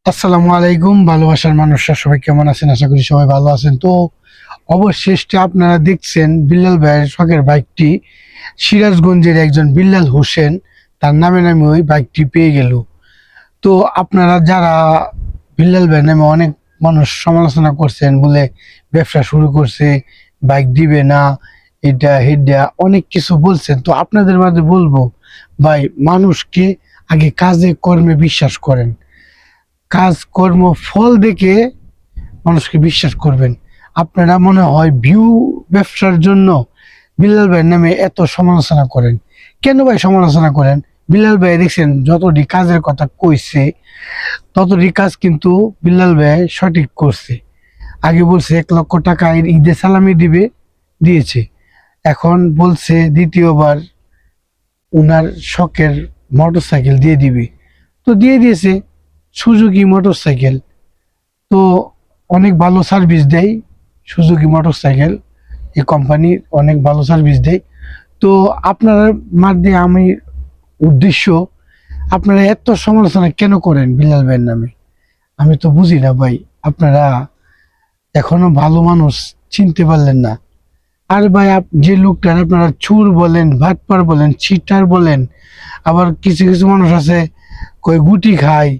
আসসালামু আলাইকুম। ভালোবাসার মানুষরা সবাই কেমন আছেন? আশা করি সবাই ভালো আছেন। তো অবশেষে আপনারা দেখছেন বিল্লাল ভাইয়ের শখের বাইকটি সিরাজগঞ্জের একজন বিল্লাল হোসেন তার নামে ওই বাইকটি পেয়ে গেল। তো আপনারা যারা বিল্লাল ভাইয়ের নামে অনেক মানুষ সমালোচনা করছেন, বলে ব্যবসা শুরু করছে, বাইক দিবে না, এটা হেডা অনেক কিছু বলছেন। তো আপনাদের মাঝে বলবো, ভাই মানুষকে আগে কাজে কর্মে বিশ্বাস করেন, কাজকর্ম ফল দেখে মানুষকে বিশ্বাস করবেন। আপনারা মনে হয় ভিউ ব্যবসার জন্য বিল্লাল ভাইয়ের নামে এত সমালোচনা করেন। কেন ভাই সমালোচনা করেন? বিল্লাল ভাই দেখছেন যতটি কাজের কথা কইছে ততটি কাজ কিন্তু বিল্লাল ভাই সঠিক করছে। আগে বলছে 1 লক্ষ টাকা ঈদে সালামি দিবে, দিয়েছে। এখন বলছে দ্বিতীয়বার উনার শখের মোটর সাইকেল দিয়ে দিবে, তো দিয়ে দিয়েছে। সুজুকি মোটর সাইকেল তো অনেক ভালো সার্ভিস দেয়। সুজুকি মোটর সাইকেল এই কোম্পানি অনেক ভালো সার্ভিস দেয়। তো আপনার মাধ্যমে আমি উদ্দেশ্য, আপনারা এত সমালোচনা কেন করেন বিল্লাল ভাইয়ের নামে? আমি তো বুঝি না ভাই। আপনারা এখনো ভালো মানুষ চিনতে পারলেন না। আর ভাই যে লোকটার আপনারা চুর বলেন, ভাটপার বলেন, চিটার বলেন, আবার কিছু কিছু মানুষ আছে কই গুটি খায়,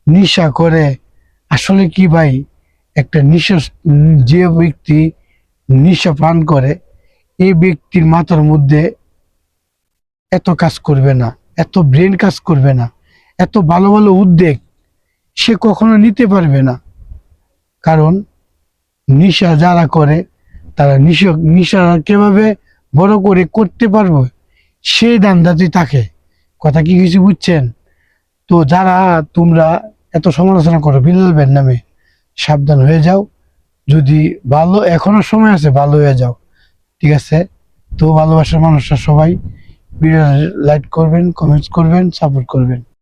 নেশা করে। আসলে কি ভাই, একটা নেশা, যে ব্যক্তি নেশা পান করে এই ব্যক্তির মাথার মধ্যে এত কাজ করবে না, এত ব্রেন কাজ করবে না, এত ভালো ভালো উদ্যোগ সে কখনো নিতে পারবে না। কারণ নেশা যারা করে তারা নেশা কিভাবে বড় করে করতে পারবে সেই ধান্দাতেই থাকে। কথা কি কিছু বুঝছেন? তো যারা তোমরা এত সমালোচনা করো বিল্লাল ভাইয়ের নামে, সাবধান হয়ে যাও। যদি ভালো, এখনো সময় আছে, ভালো হয়ে যাও, ঠিক আছে? তো ভালোবাসার মানুষরা সবাই ভিডিও লাইক করবেন, কমেন্টস করবেন, সাপোর্ট করবেন।